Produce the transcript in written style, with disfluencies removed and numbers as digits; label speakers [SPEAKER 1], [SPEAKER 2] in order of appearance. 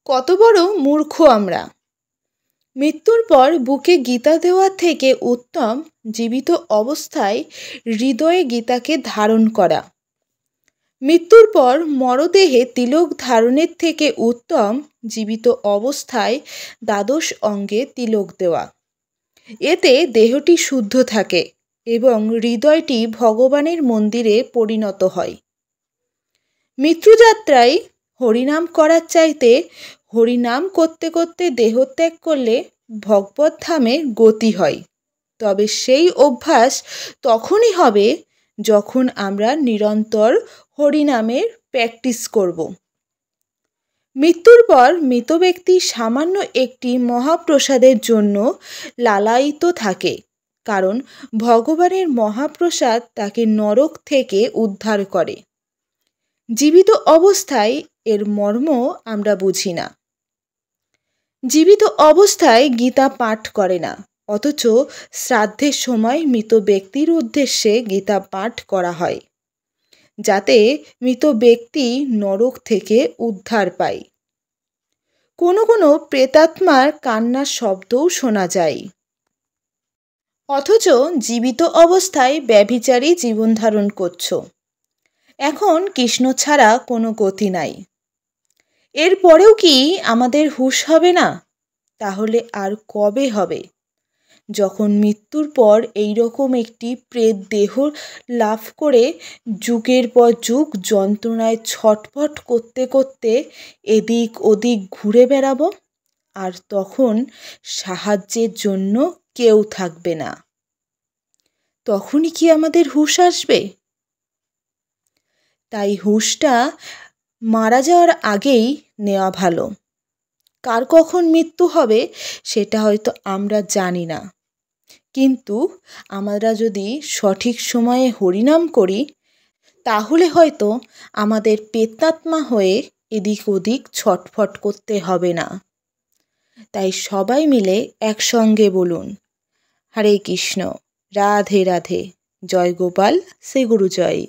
[SPEAKER 1] কত বড় মূর্খ আমরা! মৃত্যুর পর বুকে গীতা দেওয়ার থেকে উত্তম জীবিত অবস্থায় হৃদয়ে গীতাকে ধারণ করা। মৃত্যুর পর মরদেহে তিলক ধারণের থেকে উত্তম জীবিত অবস্থায় দ্বাদশ অঙ্গে তিলক দেওয়া। এতে দেহটি শুদ্ধ থাকে এবং হৃদয়টি ভগবানের মন্দিরে পরিণত হয়। মৃত্যুযাত্রায় হরিনাম করার চাইতে হরিনাম করতে করতে দেহত্যাগ করলে ভগবত ধামে গতি হয়। তবে সেই অভ্যাস তখনই হবে যখন আমরা নিরন্তর হরিনামের প্র্যাকটিস করব। মৃত্যুর পর মৃত ব্যক্তি সামান্য একটি মহাপ্রসাদের জন্য লালায়িত থাকে, কারণ ভগবানের মহাপ্রসাদ তাকে নরক থেকে উদ্ধার করে। জীবিত অবস্থায় এর মর্ম আমরা বুঝি না। জীবিত অবস্থায় গীতা পাঠ করে না, অথচ শ্রাদ্ধের সময় মৃত ব্যক্তির উদ্দেশ্যে গীতা পাঠ করা হয়, যাতে মৃত ব্যক্তি নরক থেকে উদ্ধার পায়। কোনো কোনো প্রেতাত্মার কান্নার শব্দও শোনা যায়। অথচ জীবিত অবস্থায় ব্যভিচারী জীবন ধারণ করছো। এখন কৃষ্ণ ছাড়া কোনো গতি নাই। এরপরেও কি আমাদের হুঁশ হবে না? তাহলে আর কবে হবে? যখন মৃত্যুর পর এইরকম একটি প্রেত দেহ লাভ করে যুগের পর যুগ যন্ত্রণায় ছটফট করতে করতে এদিক ওদিক ঘুরে বেড়াবো, আর তখন সাহায্যের জন্য কেউ থাকবে না। তখনই কি আমাদের হুঁশ আসবে? তাই হুঁশটা মারা যাওয়ার আগেই নেওয়া ভালো। কার কখন মৃত্যু হবে সেটা হয়তো আমরা জানি না, কিন্তু আমরা যদি সঠিক সময়ে হরিনাম করি তাহলে হয়তো আমাদের প্রেতাত্মা হয়ে এদিক ওদিক ছটফট করতে হবে না। তাই সবাই মিলে একসঙ্গে বলুন, হরে কৃষ্ণ, রাধে রাধে, জয় গোপাল, শ্রী গুরু জয়।